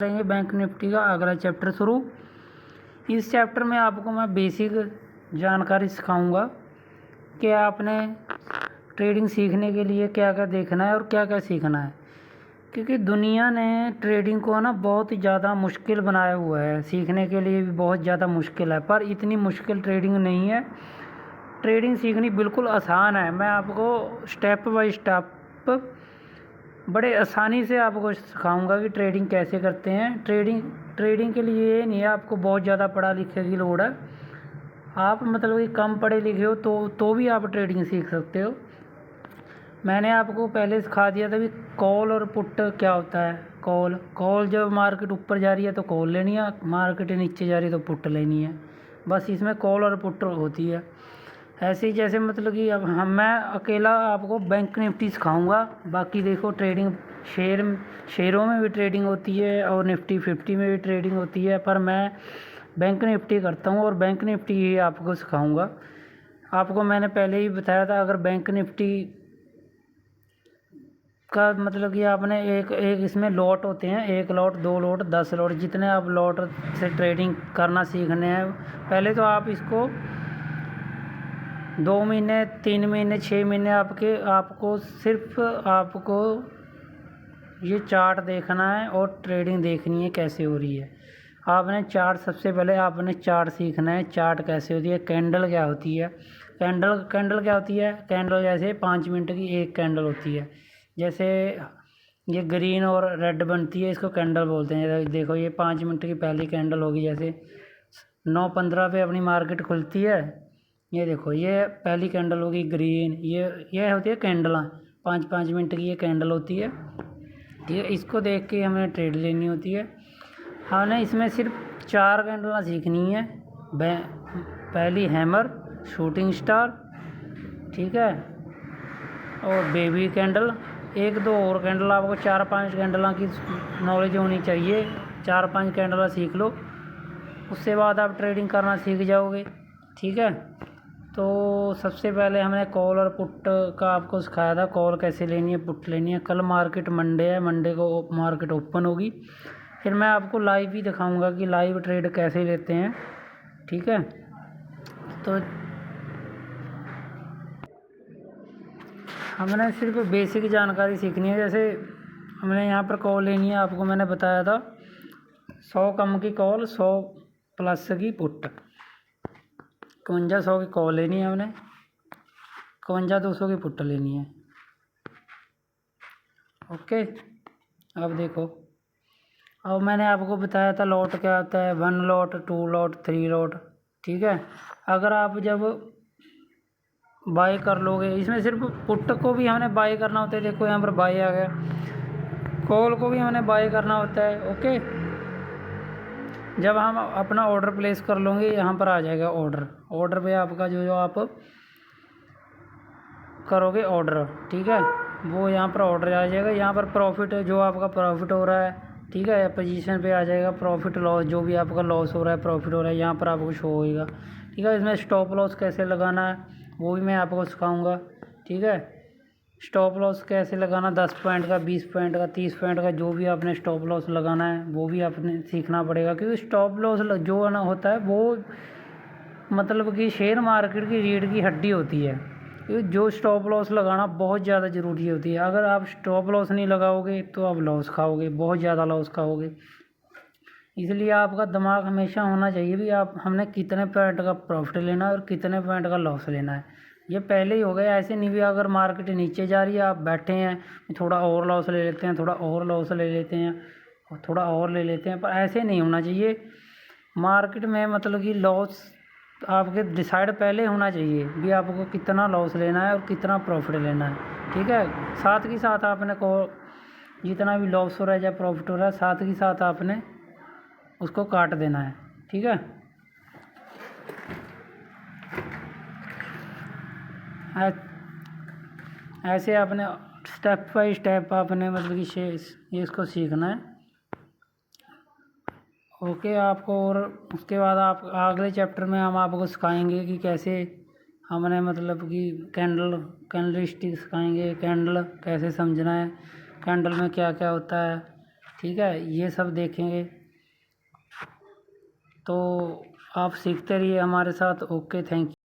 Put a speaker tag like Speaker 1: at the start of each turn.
Speaker 1: करेंगे bank Nifty का अगला चैप्टर शुरू। इस चैप्टर में आपको मैं बेसिक जानकारी सिखाऊंगा कि आपने ट्रेडिंग सीखने के लिए क्या क्या देखना है और क्या क्या सीखना है, क्योंकि दुनिया ने ट्रेडिंग को ना बहुत ही ज़्यादा मुश्किल बनाया हुआ है। सीखने के लिए भी बहुत ज़्यादा मुश्किल है, पर इतनी मुश्किल ट्रेडिंग नहीं है। ट्रेडिंग सीखनी बिल्कुल आसान है। मैं आपको स्टेप बाय स्टेप बड़े आसानी से आपको सिखाऊंगा कि ट्रेडिंग कैसे करते हैं। ट्रेडिंग के लिए ये नहीं है आपको बहुत ज़्यादा पढ़ा लिखे की लोड़ है। आप मतलब कि कम पढ़े लिखे हो तो भी आप ट्रेडिंग सीख सकते हो। मैंने आपको पहले सिखा दिया था भी कॉल और पुट क्या होता है। कॉल जब मार्केट ऊपर जा रही है तो कॉल लेनी है, मार्केट नीचे जा रही है तो पुट लेनी है। बस इसमें कॉल और पुट होती है। ऐसे ही जैसे मतलब कि अब मैं अकेला आपको बैंक निफ्टी सिखाऊंगा। बाकी देखो ट्रेडिंग शेयरों में भी ट्रेडिंग होती है और निफ्टी 50 में भी ट्रेडिंग होती है, पर मैं बैंक निफ्टी करता हूँ और बैंक निफ्टी ही आपको सिखाऊंगा। आपको मैंने पहले ही बताया था, अगर बैंक निफ्टी का मतलब कि आपने एक इसमें लॉट होते हैं, 1 लॉट 2 लॉट 10 लॉट, जितने आप लॉट से ट्रेडिंग करना सीखने हैं। पहले तो आप इसको 2 महीने 3 महीने 6 महीने आपको सिर्फ ये चार्ट देखना है और ट्रेडिंग देखनी है कैसे हो रही है। आपने चार्ट सबसे पहले आपने चार्ट सीखना है। चार्ट कैसे होती है, कैंडल क्या होती है, कैंडल क्या होती है। कैंडल जैसे 5 मिनट की एक कैंडल होती है। जैसे ये ग्रीन और रेड बनती है, इसको कैंडल बोलते हैं। देखो ये 5 मिनट की पहली कैंडल होगी। जैसे 9:15 पे अपनी मार्केट खुलती है। ये देखो ये पहली कैंडल होगी ग्रीन। ये होती है कैंडलां, 5-5 मिनट की ये कैंडल होती है। ठीक है, इसको देख के हमें ट्रेड लेनी होती है। हमने इसमें सिर्फ 4 कैंडलां सीखनी है। पहली हैमर, शूटिंग स्टार, ठीक है, और बेबी कैंडल। 1-2 और कैंडल, आपको 4-5 कैंडलों की नॉलेज होनी चाहिए। 4-5 कैंडल सीख लो, उसके बाद आप ट्रेडिंग करना सीख जाओगे। ठीक है, तो सबसे पहले हमने कॉल और पुट का आपको सिखाया था, कॉल कैसे लेनी है, पुट लेनी है। कल मार्केट मंडे है, मंडे को मार्केट ओपन होगी। फिर मैं आपको लाइव भी दिखाऊंगा कि लाइव ट्रेड कैसे लेते हैं। ठीक है, तो हमने सिर्फ बेसिक जानकारी सीखनी है। जैसे हमने यहाँ पर कॉल लेनी है, आपको मैंने बताया था 100 कम की कॉल, 100 प्लस की पुट। 5100 की कॉल लेनी है हमने, 5200 की पुट लेनी है। ओके, अब देखो, अब मैंने आपको बताया था लॉट क्या होता है, 1 लॉट 2 लॉट 3 लॉट। ठीक है, अगर आप जब बाय कर लोगे, इसमें सिर्फ पुट को भी हमने बाय करना होता है। देखो यहाँ पर बाय आ गया, कॉल को भी हमने बाय करना होता है। ओके, जब हम अपना ऑर्डर प्लेस कर लोगे, यहाँ पर आ जाएगा ऑर्डर पे आपका जो आप करोगे ऑर्डर, ठीक है, वो यहाँ पर ऑर्डर आ जाएगा। यहाँ पर प्रॉफिट जो आपका प्रॉफिट हो रहा है, ठीक है, पोजीशन पे आ जाएगा प्रॉफिट लॉस, जो भी आपका लॉस हो रहा है प्रॉफिट हो रहा है यहाँ पर आपको शो होएगा। ठीक है, इसमें स्टॉप लॉस कैसे लगाना है वो भी मैं आपको सिखाऊंगा। ठीक है, स्टॉप लॉस कैसे लगाना, 10 पॉइंट का, 20 पॉइंट का, 30 पॉइंट का, जो भी आपने स्टॉप लॉस लगाना है वो भी आपने सीखना पड़ेगा। क्योंकि स्टॉप लॉस जो है ना होता है वो मतलब कि शेयर मार्केट की रीढ़ की हड्डी होती है। क्योंकि जो स्टॉप लॉस लगाना बहुत ज़्यादा ज़रूरी होती है। अगर आप स्टॉप लॉस नहीं लगाओगे तो आप लॉस खाओगे, बहुत ज़्यादा लॉस खाओगे। इसलिए आपका दिमाग हमेशा होना चाहिए भी हमने कितने पॉइंट का प्रॉफिट लेना है और कितने पॉइंट का लॉस लेना है। ये पहले ही हो गया, ऐसे नहीं भी अगर मार्केट नीचे जा रही है, आप बैठे हैं थोड़ा और लॉस ले लेते हैं, थोड़ा और लॉस ले लेते हैं, और थोड़ा और ले लेते हैं, पर ऐसे नहीं होना चाहिए। मार्केट में मतलब कि लॉस आपके डिसाइड पहले होना चाहिए भी आपको कितना लॉस लेना है और कितना प्रॉफिट लेना है। ठीक है, साथ ही साथ आपने को जितना भी लॉस हो रहा है या प्रॉफिट हो रहा है, साथ ही साथ आपने उसको काट देना है। ठीक है, ऐसे आपने स्टेप बाय स्टेप आपने मतलब कि ये इसको सीखना है। ओके, आपको और उसके बाद आप अगले चैप्टर में हम आपको सिखाएंगे कि कैसे हमने मतलब कि कैंडल स्टिक सिखाएंगे, कैंडल कैसे समझना है, कैंडल में क्या क्या होता है। ठीक है, ये सब देखेंगे। तो आप सीखते रहिए हमारे साथ। Okay, thank you.